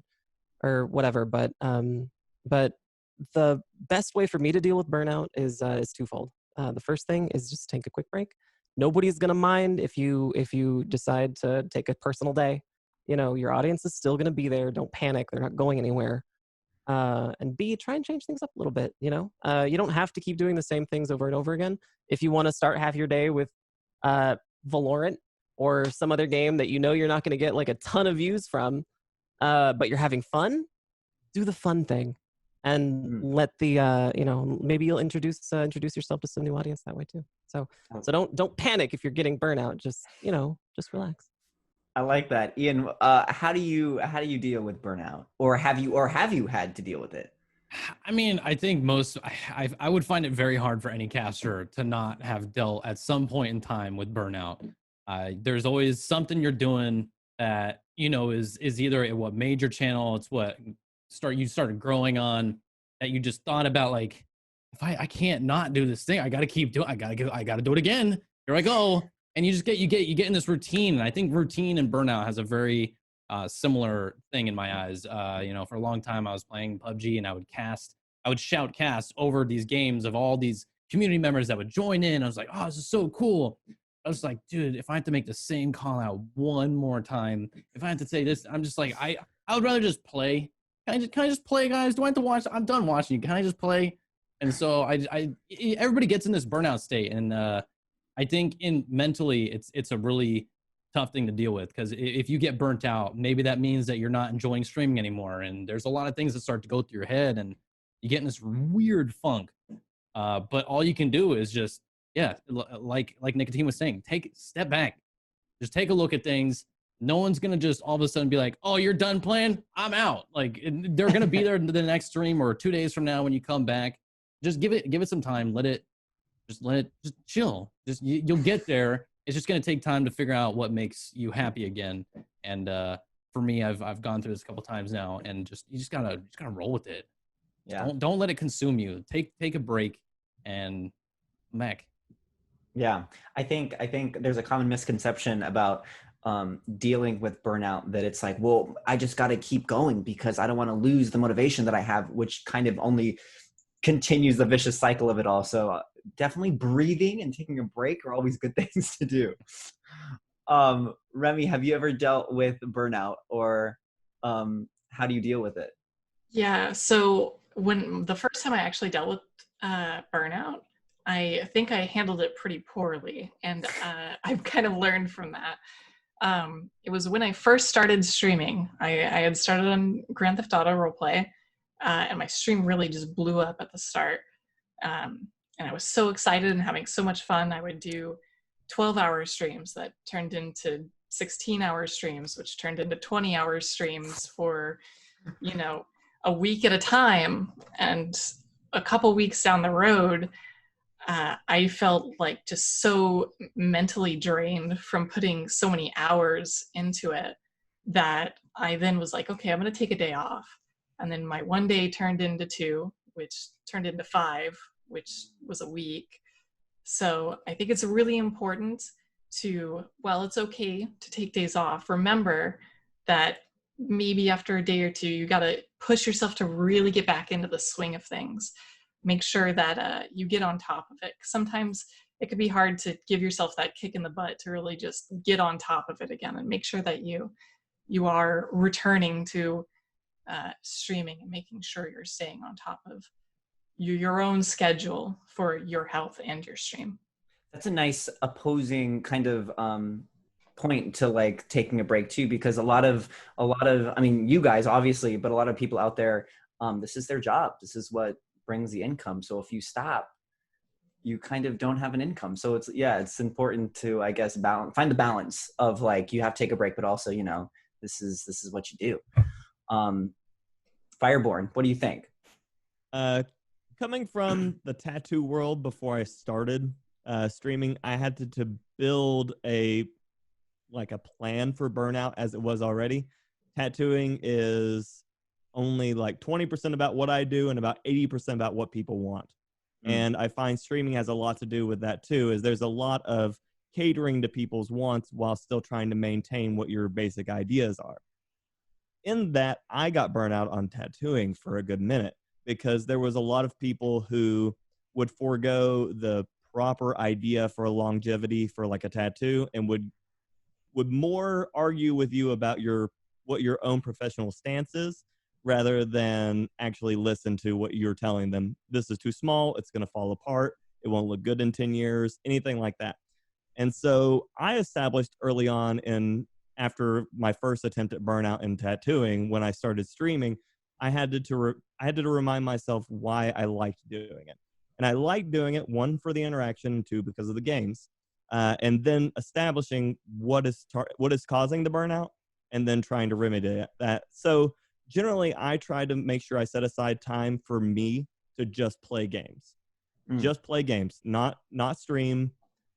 Speaker 2: or whatever. But the best way for me to deal with Burnout is twofold. The first thing is just take a quick break. Nobody's gonna mind if you decide to take a personal day. Your audience is still gonna be there. Don't panic. They're not going anywhere. And B, try and change things up a little bit. You don't have to keep doing the same things over and over again. If you want to start half your day with Valorant or some other game that you're not going to get like a ton of views from, but you're having fun, do the fun thing. And let the maybe you'll introduce yourself to some new audience that way too. So don't panic if you're getting burnout. Just relax.
Speaker 1: I like that, Ian. How do you deal with burnout, or have you had to deal with it?
Speaker 5: I mean, I think I would find it very hard for any caster to not have dealt at some point in time with burnout. There's always something you're doing that is either what made your channel, it's what you started growing on, that you just thought about, like, if I can't not do this thing, I got to keep doing. I got to do it again. Here I go. And you get in this routine. And I think routine and burnout has a very similar thing in my eyes. For a long time I was playing PUBG and I would shout cast over these games of all these community members that would join in. I was like, oh, this is so cool. I was like, dude, if I have to make the same call out one more time, if I have to say this, I'm just like, I would rather just play. Can I just play, guys? Do I have to watch? I'm done watching you. Can I just play? And so everybody gets in this burnout state. And I think mentally it's a really tough thing to deal with, because if you get burnt out, maybe that means that you're not enjoying streaming anymore. And there's a lot of things that start to go through your head. And You get in this weird funk. But all you can do is just, like Nicotine was saying, step back. Just take a look at things. No one's going to just all of a sudden be like, oh, you're done playing? I'm out. Like, they're going to be there the next stream or 2 days from now when you come back. Just give it some time. Just chill. You'll get there. It's just going to take time to figure out what makes you happy again. And for me, I've gone through this a couple times now, and you just gotta roll with it. Yeah. Don't let it consume you. Take a break and mech.
Speaker 1: Yeah, I think there's a common misconception about dealing with burnout, that it's like, well, I just got to keep going because I don't want to lose the motivation that I have, which kind of only continues the vicious cycle of it all. So definitely breathing and taking a break are always good things to do. Remy, have you ever dealt with burnout, or how do you deal with it?
Speaker 4: Yeah, so when the first time I actually dealt with burnout, I think I handled it pretty poorly, and I've kind of learned from that. It was when I first started streaming. I had started on Grand Theft Auto Roleplay, and my stream really just blew up at the start. And I was so excited and having so much fun. I would do 12-hour streams that turned into 16-hour streams, which turned into 20-hour streams for, a week at a time. And a couple weeks down the road, I felt like just so mentally drained from putting so many hours into it that I then was like, okay, I'm going to take a day off. And then my one day turned into 2, which turned into 5, which was a week. So I think it's really important it's okay to take days off. Remember that maybe after a day or 2, you got to push yourself to really get back into the swing of things. Make sure that you get on top of it. Sometimes it could be hard to give yourself that kick in the butt to really just get on top of it again, and make sure that you are returning to streaming and making sure you're staying on top of your own schedule for your health and your stream.
Speaker 1: That's a nice opposing kind of point to like taking a break too, because a lot of, I mean, you guys obviously, but a lot of people out there, this is their job. This is what brings the income. So if you stop, you kind of don't have an income. So it's important to, I guess, find the balance of like, you have to take a break, but also, this is what you do. FyrBorne, what do you think?
Speaker 3: Coming from the tattoo world before I started streaming, I had to build a plan for burnout as it was already. Tattooing is only like 20% about what I do and about 80% about what people want. And I find streaming has a lot to do with that too, is there's a lot of catering to people's wants while still trying to maintain what your basic ideas are. In that, I got burnout on tattooing for a good minute, because there was a lot of people who would forego the proper idea for longevity for like a tattoo, and would more argue with you about what your own professional stance is, rather than actually listen to what you're telling them. This is too small, it's going to fall apart, it won't look good in 10 years, anything like that. And so I established early on, after my first attempt at burnout in tattooing, when I started streaming, I had to remind myself why I liked doing it. And I liked doing it, 1, for the interaction, and 2, because of the games. And then establishing what is causing the burnout, and then trying to remedy that. So generally, I try to make sure I set aside time for me to just play games. Just play games, not stream,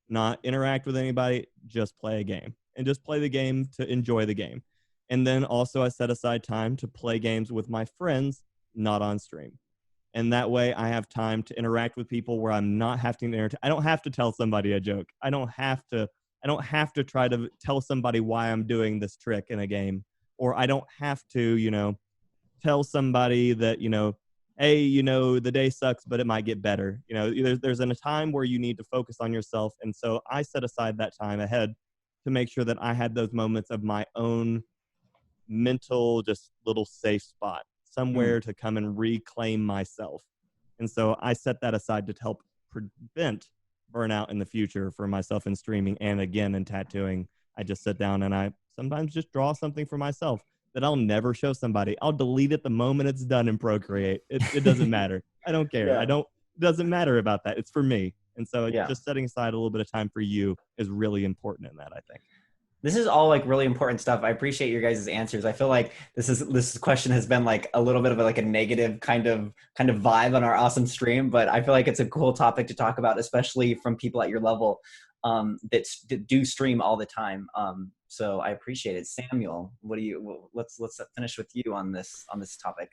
Speaker 3: not interact with anybody, just play a game. And just play the game to enjoy the game. And then also I set aside time to play games with my friends, not on stream. And that way I have time to interact with people where I'm not having to I don't have to tell somebody a joke. I don't have to try to tell somebody why I'm doing this trick in a game. Or I don't have to, tell somebody that, hey, the day sucks, but it might get better. There's a time where you need to focus on yourself. And so I set aside that time ahead to make sure that I had those moments of my own mental, just little safe spot, somewhere to come and reclaim myself. And so I set that aside to help prevent burnout in the future for myself in streaming. And again, in tattooing, I just sit down and I sometimes just draw something for myself. that I'll never show somebody. I'll delete it the moment it's done in Procreate. It doesn't matter. I don't care.
Speaker 1: Yeah.
Speaker 3: It doesn't matter about that. It's for me. And so
Speaker 1: Yeah.
Speaker 3: just setting aside a little bit of time for you is really important in that, I think.
Speaker 1: This is all like really important stuff. I appreciate your guys' answers. I feel like this question has been like a little bit of like a negative kind of vibe on our awesome stream, but I feel like it's a cool topic to talk about, especially from people at your level that do stream all the time. So I appreciate it. Samuel, let's finish with you on this topic.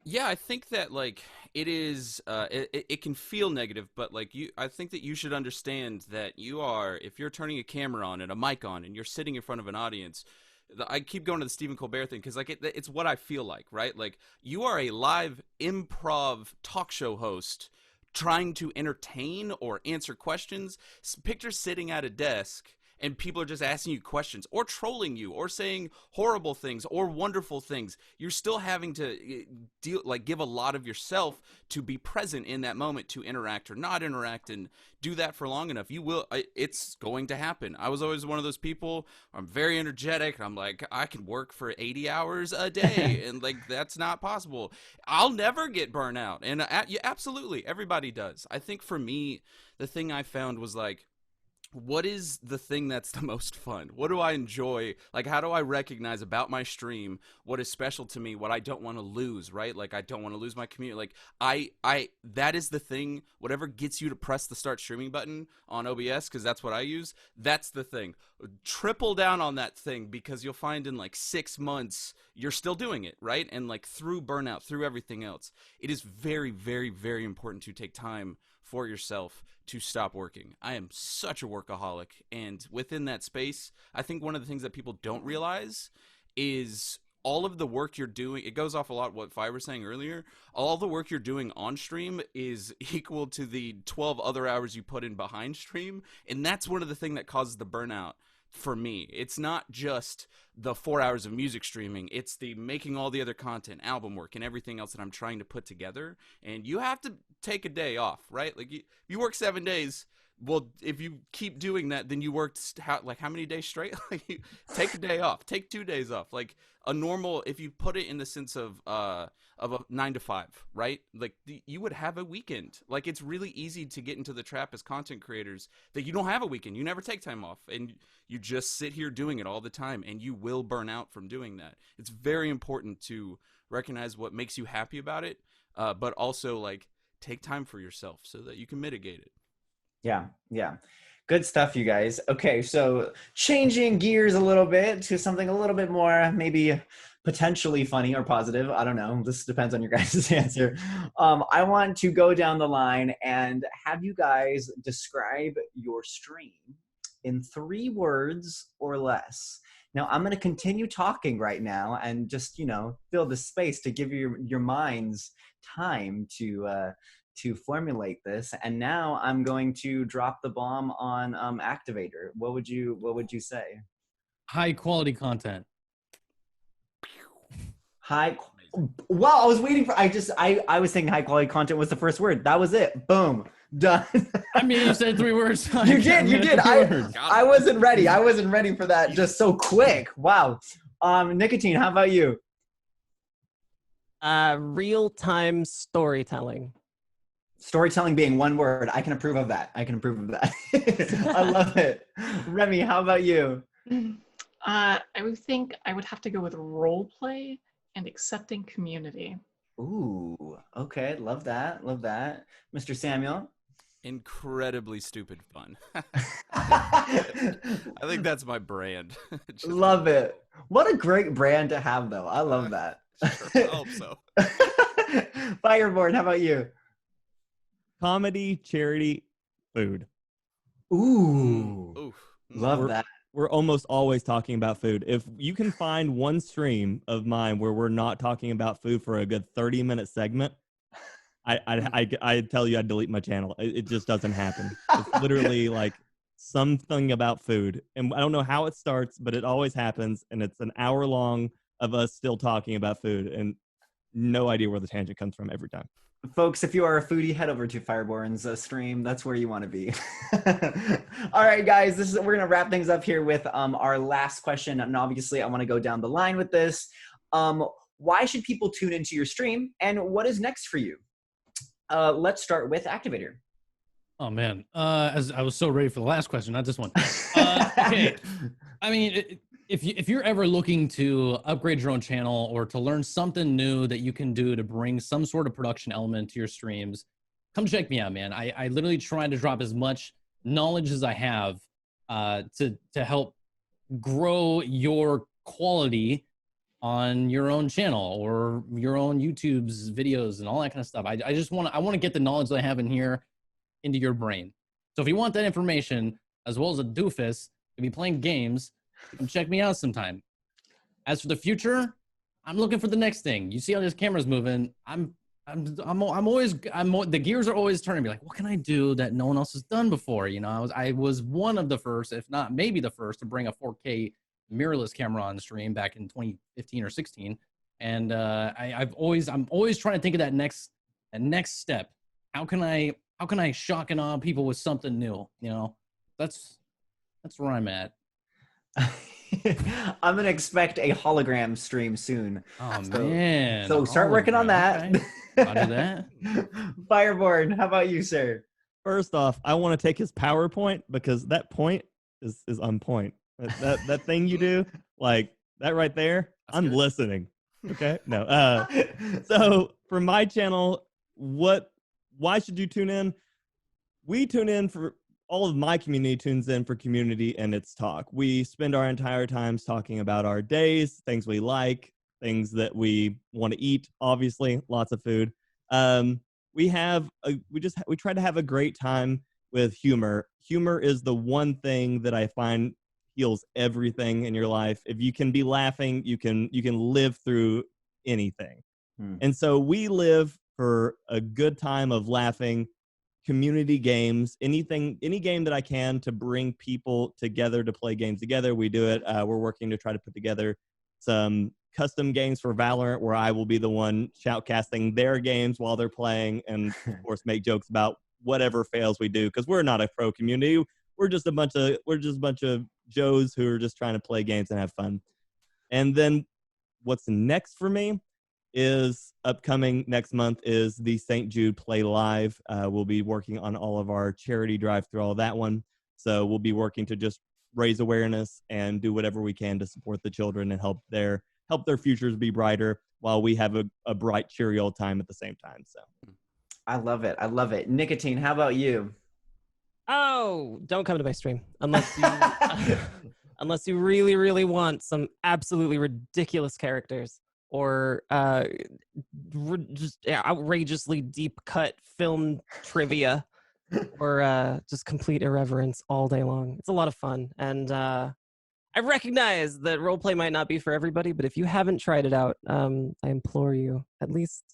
Speaker 6: Yeah, I think that like it is it can feel negative, but like I think that you should understand that if you're turning a camera on and a mic on and you're sitting in front of an audience, I keep going to the Stephen Colbert thing because like it's what I feel like, right? Like you are a live improv talk show host trying to entertain or answer questions. Picture sitting at a desk and people are just asking you questions or trolling you or saying horrible things or wonderful things. You're still having to give a lot of yourself to be present in that moment, to interact or not interact, and do that for long enough. It's going to happen. I was always one of those people. I'm very energetic. I'm like, I can work for 80 hours a day, and like that's not possible. I'll never get burnout, and absolutely everybody does. I think for me, the thing I found was like, what is the thing that's the most fun? What do I enjoy? Like, how do I recognize about my stream what is special to me, what I don't want to lose, right? Like, I don't want to lose my community. Like, that is the thing, whatever gets you to press the start streaming button on OBS, because that's what I use, that's the thing. Triple down on that thing, because you'll find in like 6 months, you're still doing it, right? And like through burnout, through everything else, it is very, very, very important to take time for yourself to stop working. I am such a workaholic, and within that space, I think one of the things that people don't realize is all of the work you're doing. It goes off a lot what Fy was saying earlier. All the work you're doing on stream is equal to the 12 other hours you put in behind stream, and that's one of the things that causes the burnout for me. It's not just the 4 hours of music streaming, it's the making all the other content, album work, and everything else that I'm trying to put together. And you have to take a day off, right? Like you work 7 days. Well, if you keep doing that, then you worked how many days straight? Like, take a day off, take 2 days off. Like a normal, if you put it in the sense of a 9 to 5, right? Like you would have a weekend. Like it's really easy to get into the trap as content creators that you don't have a weekend. You never take time off, and you just sit here doing it all the time, and you will burn out from doing that. It's very important to recognize what makes you happy about it, but also like take time for yourself so that you can mitigate it.
Speaker 1: Yeah. Good stuff, you guys. Okay, so changing gears a little bit to something a little bit more maybe potentially funny or positive. I don't know. This depends on your guys' answer. I want to go down the line and have you guys describe your stream in 3 words or less. Now, I'm going to continue talking right now and just, fill the space to give your minds time to formulate this. And now I'm going to drop the bomb on Activator. What would you say?
Speaker 5: High quality content.
Speaker 1: Wow, I was waiting for, I was thinking high quality content was the first word. That was it. Boom. Done.
Speaker 5: I mean, you said 3 words.
Speaker 1: You did. I wasn't ready. I wasn't ready for that just so quick. Wow. Nicotine, how about you?
Speaker 2: Real-time storytelling.
Speaker 1: Storytelling being 1 word. I can approve of that. I love it. Remy, how about you?
Speaker 4: I would think I would have to go with role play and accepting community.
Speaker 1: Ooh, okay. Love that. Mr. Samuel?
Speaker 6: Incredibly stupid fun. I think that's my brand.
Speaker 1: Love it. What a great brand to have, though. I love that.
Speaker 6: Sure, I hope so.
Speaker 1: FyrBorne, how about you?
Speaker 3: Comedy, charity, food.
Speaker 1: Ooh.
Speaker 6: Oof.
Speaker 1: Love that.
Speaker 3: We're almost always talking about food. If you can find one stream of mine where we're not talking about food for a good 30-minute segment, I tell you I'd delete my channel. It just doesn't happen. It's literally like something about food. And I don't know how it starts, but it always happens. And it's an hour long of us still talking about food and no idea where the tangent comes from every time.
Speaker 1: Folks, if you are a foodie, head over to FyrBorne's stream. That's where you want to be. All right, guys, we're going to wrap things up here with our last question. And obviously, I want to go down the line with this. Why should people tune into your stream, and what is next for you? Let's start with Activator.
Speaker 5: Oh man, as I was so ready for the last question, not this one. Okay, I mean, if you're ever looking to upgrade your own channel or to learn something new that you can do to bring some sort of production element to your streams, come check me out, man. I literally try to drop as much knowledge as I have to help grow your quality on your own channel or your own YouTube's videos and all that kind of stuff. I want to get the knowledge that I have in here into your brain. So if you want that information, as well as a doofus to be playing games, come check me out sometime. As for the future, I'm looking for the next thing. You see how this camera's moving. The gears are always turning. Be like, what can I do that no one else has done before? You know, I was one of the first, if not maybe the first, to bring a 4K mirrorless camera on the stream back in 2015 or 16. And I'm always trying to think of that next step. How can I shock and awe people with something new? You know, that's where I'm at.
Speaker 1: I'm gonna expect a hologram stream soon.
Speaker 5: Oh man!
Speaker 1: So start working on that.
Speaker 5: Okay. I'll do that.
Speaker 1: FyrBorne, how about you, sir?
Speaker 3: First off, I want to take his PowerPoint because that point is on point. That thing you do, like that right there, that's I'm good. Listening. Okay, no. So for my channel, why should you tune in? We tune in for all of my community tunes in for community and its talk. We spend our entire times talking about our days, things we like, things that we want to eat. Obviously, lots of food. We try to have a great time with humor. Humor is the one thing that I find heals everything in your life. If you can be laughing, you can live through anything. And so we live for a good time of laughing, community games, any game that I can to bring people together to play games together. We do it. We're working to try to put together some custom games for Valorant where I will be the one shoutcasting their games while they're playing, and of course make jokes about whatever fails we do, because we're not a pro community. We're just a bunch of Joes who are just trying to play games and have fun. And then what's next for me is upcoming next month is the St. Jude Play Live. We'll be working on all of our charity drive through all that one. So we'll be working to just raise awareness and do whatever we can to support the children and help their futures be brighter while we have a bright, cheery old time at the same time. So
Speaker 1: I love it. Nicotine, how about you?
Speaker 2: Oh, don't come to my stream unless you unless you really, really want some absolutely ridiculous characters or just outrageously deep cut film trivia or just complete irreverence all day long. It's a lot of fun. And I recognize that roleplay might not be for everybody, but if you haven't tried it out, I implore you, at least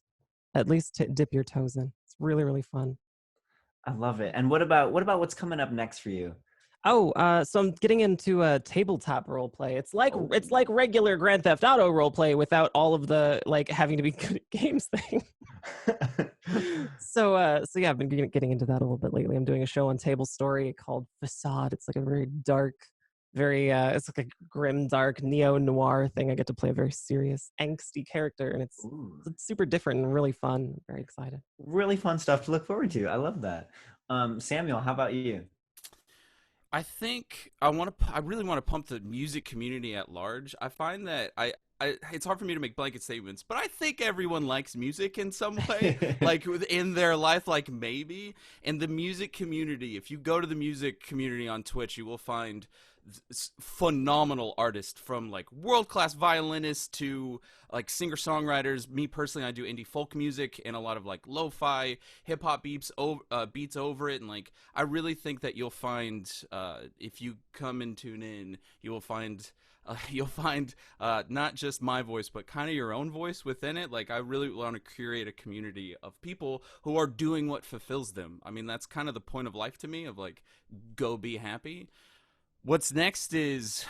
Speaker 2: dip your toes in. It's really, really fun.
Speaker 1: I love it. And what about what's coming up next for you?
Speaker 2: Oh, so I'm getting into a tabletop roleplay. It's like regular Grand Theft Auto roleplay without all of the like having to be good at games thing. So yeah, I've been getting into that a little bit lately. I'm doing a show on Table Story called Facade. It's like a very dark, it's like a grim, dark neo-noir thing. I get to play a very serious, angsty character, and it's super different and really fun. I'm very excited.
Speaker 1: Really fun stuff to look forward to. I love that. Samuel, how about you?
Speaker 6: I think I really want to pump the music community at large. I find that it's hard for me to make blanket statements, but I think everyone likes music in some way, like in their life, like maybe. And the music community, if you go to the music community on Twitch, you will find phenomenal artists, from like world-class violinists to like singer-songwriters. Me personally, I do indie folk music and a lot of like lo-fi hip-hop beats over it, and like I really think that you'll find if you come and tune in, you'll find not just my voice, but kind of your own voice within it. Like I really want to curate a community of people who are doing what fulfills them. I mean, that's kind of the point of life to me, of like, go be happy. What's next is,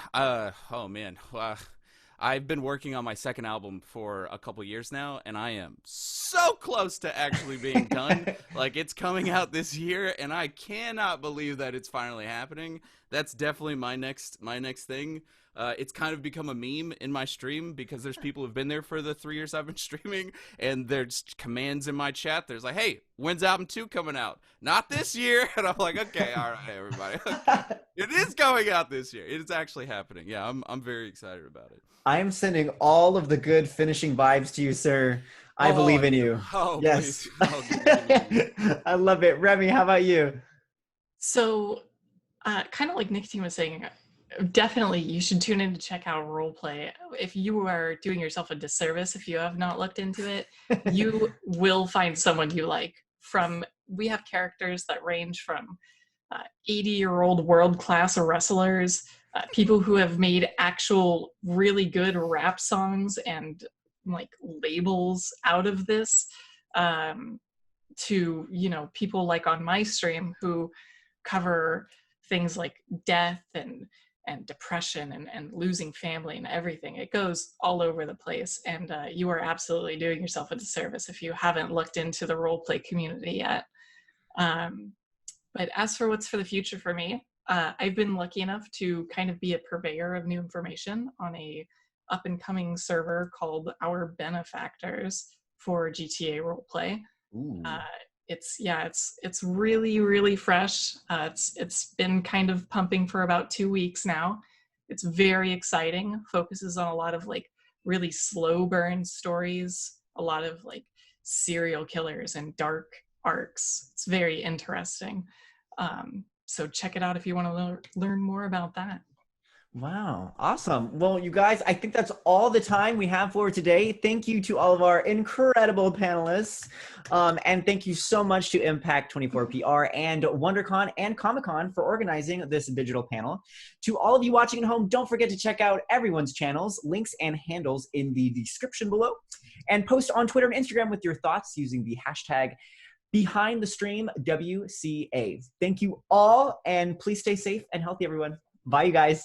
Speaker 6: I've been working on my second album for a couple years now, and I am so close to actually being done. Like, it's coming out this year, and I cannot believe that it's finally happening. That's definitely my next thing. It's kind of become a meme in my stream because there's people who've been there for the 3 years I've been streaming, and there's commands in my chat. There's like, hey, when's album 2 coming out? Not this year. And I'm like, okay, all right, everybody. Okay. It is coming out this year. It is actually happening. Yeah, I'm very excited about it.
Speaker 1: I am sending all of the good finishing vibes to you, sir. I believe in you.
Speaker 6: Oh,
Speaker 1: yes.
Speaker 6: Please. Oh,
Speaker 1: I love it. Remy, how about you?
Speaker 4: So, kind of like Nicotine was saying, definitely you should tune in to check out Roleplay. If you are doing yourself a disservice, if you have not looked into it, you will find someone you like. We have characters that range from 80-year-old world-class wrestlers, people who have made actual really good rap songs and like labels out of this, to, you know, people like on my stream who cover things like death and depression and losing family and everything. It goes all over the place, and you are absolutely doing yourself a disservice if you haven't looked into the roleplay community yet. But as for what's for the future for me, I've been lucky enough to kind of be a purveyor of new information on a up-and-coming server called Our Benefactors for GTA Roleplay. It's really, really fresh. It's been kind of pumping for about 2 weeks now. It's very exciting. Focuses on a lot of like really slow burn stories, a lot of like serial killers and dark arcs. It's very interesting. So check it out if you want to learn more about that.
Speaker 1: Wow. Awesome. Well, you guys, I think that's all the time we have for today. Thank you to all of our incredible panelists. And thank you so much to Impact24 PR and WonderCon and Comic-Con for organizing this digital panel. To all of you watching at home, don't forget to check out everyone's channels, links and handles in the description below, and post on Twitter and Instagram with your thoughts using the hashtag BehindTheStreamWCA. Thank you all, and please stay safe and healthy, everyone. Bye, you guys.